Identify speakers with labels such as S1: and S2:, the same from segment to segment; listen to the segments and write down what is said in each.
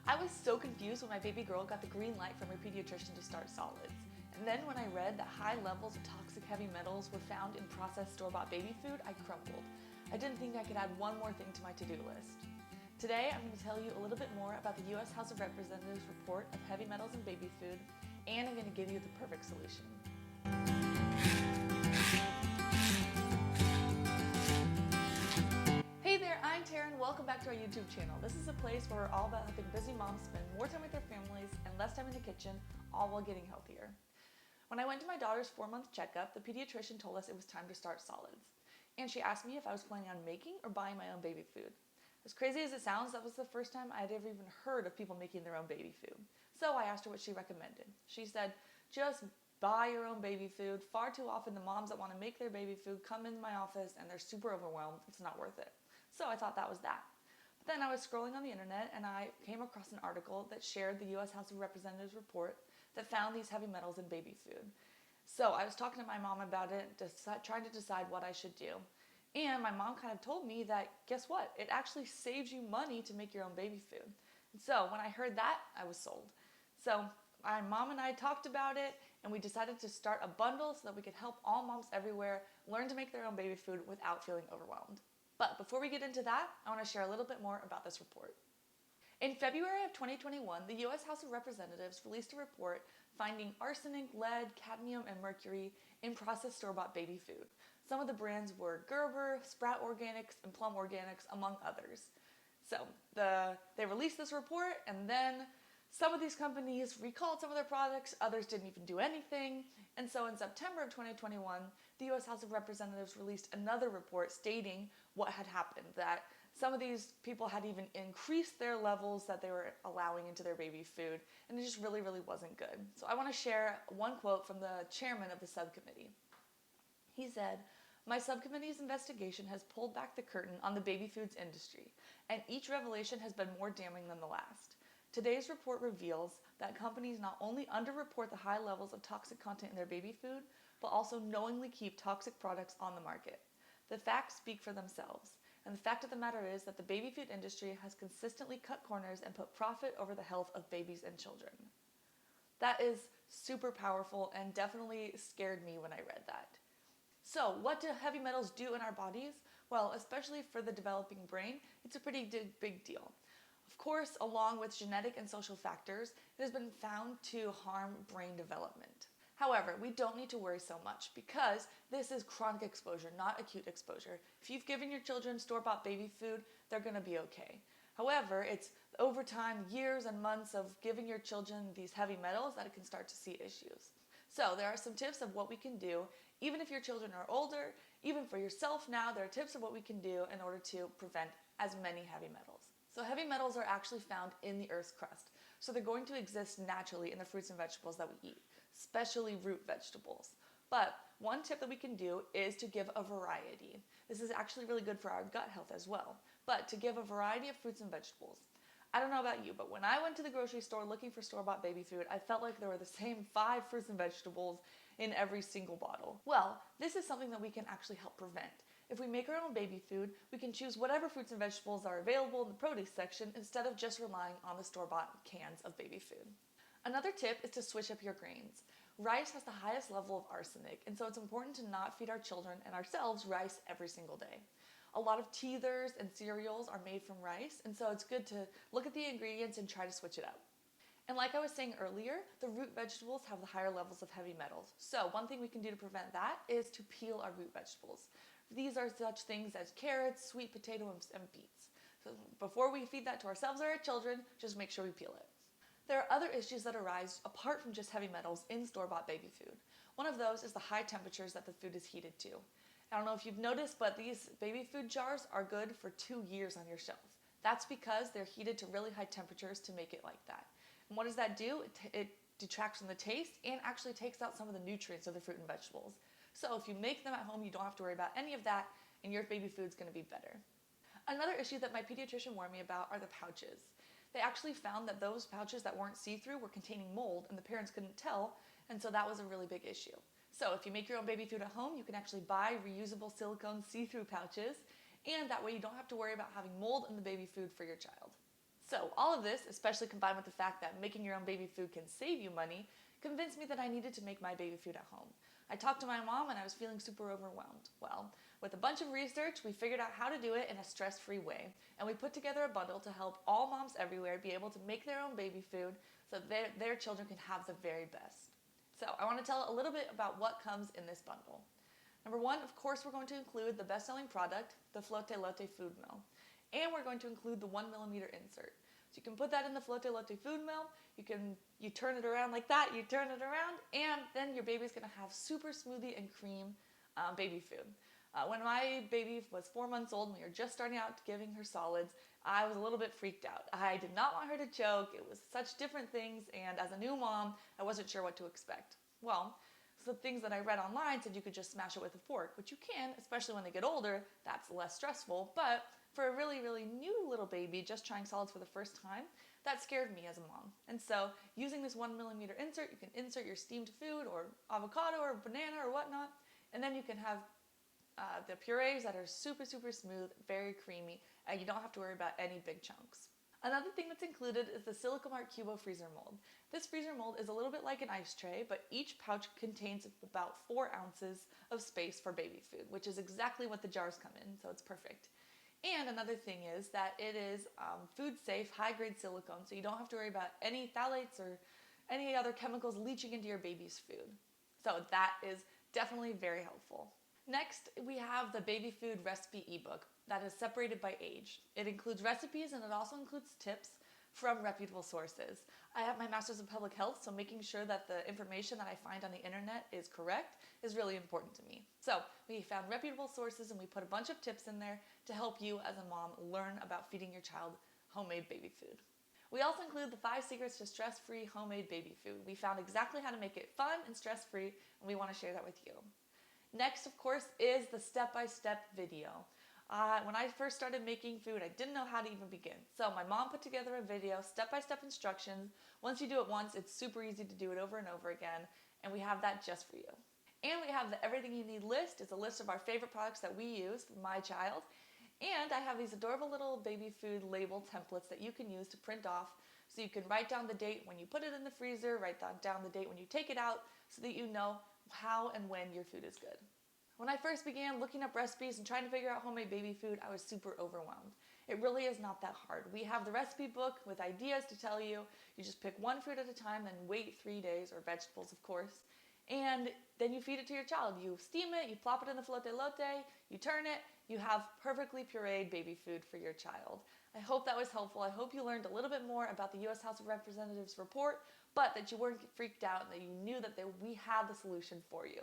S1: I was so confused when my baby girl got the green light from her pediatrician to start solids. And then when I read that high levels of toxic heavy metals were found in processed store-bought baby food, I crumbled. I didn't think I could add one more thing to my to-do list. Today, I'm going to tell you a little bit more about the U.S. House of Representatives report of heavy metals in baby food, and I'm going to give you the perfect solution. Hey there, I'm Taryn. Welcome back to our YouTube channel. This is a place where we're all about helping busy moms spend more time with their families and less time in the kitchen, all while getting healthier. When I went to my daughter's 4-month checkup, the pediatrician told us it was time to start solids. And she asked me if I was planning on making or buying my own baby food. As crazy as it sounds, that was the first time I'd ever even heard of people making their own baby food. So I asked her what she recommended. She said, just buy your own baby food. Far too often the moms that want to make their baby food come into my office and they're super overwhelmed. It's not worth it. So I thought that was that. But then I was scrolling on the internet and I came across an article that shared the U.S. House of Representatives report that found these heavy metals in baby food. So I was talking to my mom about it, trying to decide what I should do. And my mom kind of told me that, guess what? It actually saves you money to make your own baby food. And so when I heard that, I was sold. So my mom and I talked about it, and we decided to start a bundle so that we could help all moms everywhere learn to make their own baby food without feeling overwhelmed. But before we get into that, I want to share a little bit more about this report. In February of 2021, the U.S. House of Representatives released a report finding arsenic, lead, cadmium, and mercury in processed store-bought baby food. Some of the brands were Gerber, Sprout Organics, and Plum Organics, among others. So they released this report, and then some of these companies recalled some of their products, others didn't even do anything. And so in September of 2021, the U.S. House of Representatives released another report stating what had happened, that some of these people had even increased their levels that they were allowing into their baby food, and it just really, really wasn't good. So I want to share one quote from the chairman of the subcommittee. He said, "My subcommittee's investigation has pulled back the curtain on the baby foods industry, and each revelation has been more damning than the last. Today's report reveals that companies not only underreport the high levels of toxic content in their baby food, but also knowingly keep toxic products on the market. The facts speak for themselves, and the fact of the matter is that the baby food industry has consistently cut corners and put profit over the health of babies and children." That is super powerful and definitely scared me when I read that. So what do heavy metals do in our bodies? Well, especially for the developing brain, it's a pretty big deal. Of course, along with genetic and social factors, it has been found to harm brain development. However, we don't need to worry so much because this is chronic exposure, not acute exposure. If you've given your children store-bought baby food, they're going to be okay. However, it's over time, years and months of giving your children these heavy metals that it can start to see issues. So there are some tips of what we can do, even if your children are older, even for yourself now, there are tips of what we can do in order to prevent as many heavy metals. So heavy metals are actually found in the Earth's crust. So they're going to exist naturally in the fruits and vegetables that we eat, especially root vegetables. But one tip that we can do is to give a variety. This is actually really good for our gut health as well, but to give a variety of fruits and vegetables. I don't know about you, but when I went to the grocery store looking for store-bought baby food, I felt like there were the same 5 fruits and vegetables in every single bottle. Well, this is something that we can actually help prevent. If we make our own baby food, we can choose whatever fruits and vegetables are available in the produce section instead of just relying on the store-bought cans of baby food. Another tip is to switch up your grains. Rice has the highest level of arsenic, and so it's important to not feed our children and ourselves rice every single day. A lot of teethers and cereals are made from rice, and so it's good to look at the ingredients and try to switch it up. And like I was saying earlier, the root vegetables have the higher levels of heavy metals. So one thing we can do to prevent that is to peel our root vegetables. These are such things as carrots, sweet potato, and beets. So before we feed that to ourselves or our children, just make sure we peel it. There are other issues that arise apart from just heavy metals in store-bought baby food. One of those is the high temperatures that the food is heated to. I don't know if you've noticed, but these baby food jars are good for 2 years on your shelf. That's because they're heated to really high temperatures to make it like that. And what does that do? It detracts from the taste and actually takes out some of the nutrients of the fruit and vegetables. So if you make them at home, you don't have to worry about any of that, and your baby food's going to be better. Another issue that my pediatrician warned me about are the pouches. They actually found that those pouches that weren't see-through were containing mold, and the parents couldn't tell, and so that was a really big issue. So if you make your own baby food at home, you can actually buy reusable silicone see-through pouches, and that way you don't have to worry about having mold in the baby food for your child. So all of this, especially combined with the fact that making your own baby food can save you money, convinced me that I needed to make my baby food at home. I talked to my mom and I was feeling super overwhelmed. Well, with a bunch of research, we figured out how to do it in a stress-free way, and we put together a bundle to help all moms everywhere be able to make their own baby food so their children can have the very best. So I want to tell a little bit about what comes in this bundle. Number one, of course, we're going to include the best-selling product, the Flotte Lotte food mill. And we're going to include the 1mm insert. So you can put that in the Flotte Lotte food mill, you turn it around like that, you turn it around, and then your baby's gonna have super smoothie and cream baby food. When my baby was 4 months old and we were just starting out giving her solids, I was a little bit freaked out. I did not want her to choke. It was such different things, and as a new mom, I wasn't sure what to expect. Well, so things that I read online said you could just smash it with a fork, which you can, especially when they get older. That's less stressful, but for a really, really new little baby just trying solids for the first time, that scared me as a mom. And so using this 1mm insert, you can insert your steamed food or avocado or banana or whatnot, and then you can have the purees that are super, super smooth, very creamy, and you don't have to worry about any big chunks. Another thing that's included is the Silicamart Cubo freezer mold. This freezer mold is a little bit like an ice tray, but each pouch contains about 4 ounces of space for baby food, which is exactly what the jars come in, so it's perfect. And another thing is that it is food safe, high-grade silicone, so you don't have to worry about any phthalates or any other chemicals leaching into your baby's food. So that is definitely very helpful. Next, we have the baby food recipe ebook that is separated by age. It includes recipes and it also includes tips from reputable sources. I have my master's in public health, so making sure that the information that I find on the internet is correct is really important to me. So we found reputable sources and we put a bunch of tips in there to help you as a mom learn about feeding your child homemade baby food. We also include the 5 secrets to stress-free homemade baby food. We found exactly how to make it fun and stress-free, and we want to share that with you. Next, of course, is the step-by-step video. When I first started making food, I didn't know how to even begin. So my mom put together a video, step-by-step instructions. Once you do it once, it's super easy to do it over and over again, and we have that just for you. And we have the Everything You Need list. It's a list of our favorite products that we use for my child. And I have these adorable little baby food label templates that you can use to print off, so you can write down the date when you put it in the freezer, write down the date when you take it out, so that you know how and when your food is good. When I first began looking up recipes and trying to figure out homemade baby food, I was super overwhelmed. It really is not that hard. We have the recipe book with ideas to tell you. You just pick one food at a time, then wait 3 days, or vegetables of course, and then you feed it to your child. You steam it, you plop it in the Flotte Lotte, you turn it, you have perfectly pureed baby food for your child. I hope that was helpful. I hope you learned a little bit more about the U.S. House of Representatives report, but that you weren't freaked out and that you knew that we had the solution for you.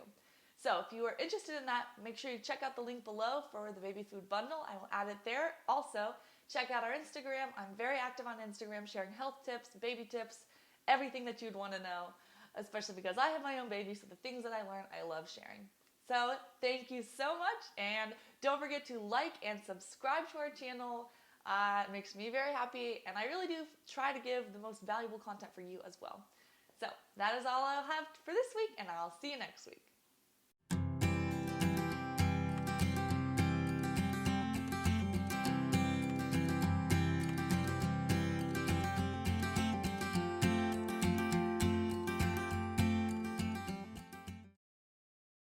S1: So if you are interested in that, make sure you check out the link below for the baby food bundle. I will add it there. Also, check out our Instagram. I'm very active on Instagram, sharing health tips, baby tips, everything that you'd want to know, especially because I have my own baby, so the things that I learn, I love sharing. So thank you so much, and don't forget to like and subscribe to our channel. It makes me very happy, and I really do try to give the most valuable content for you as well. So that is all I'll have for this week, and I'll see you next week.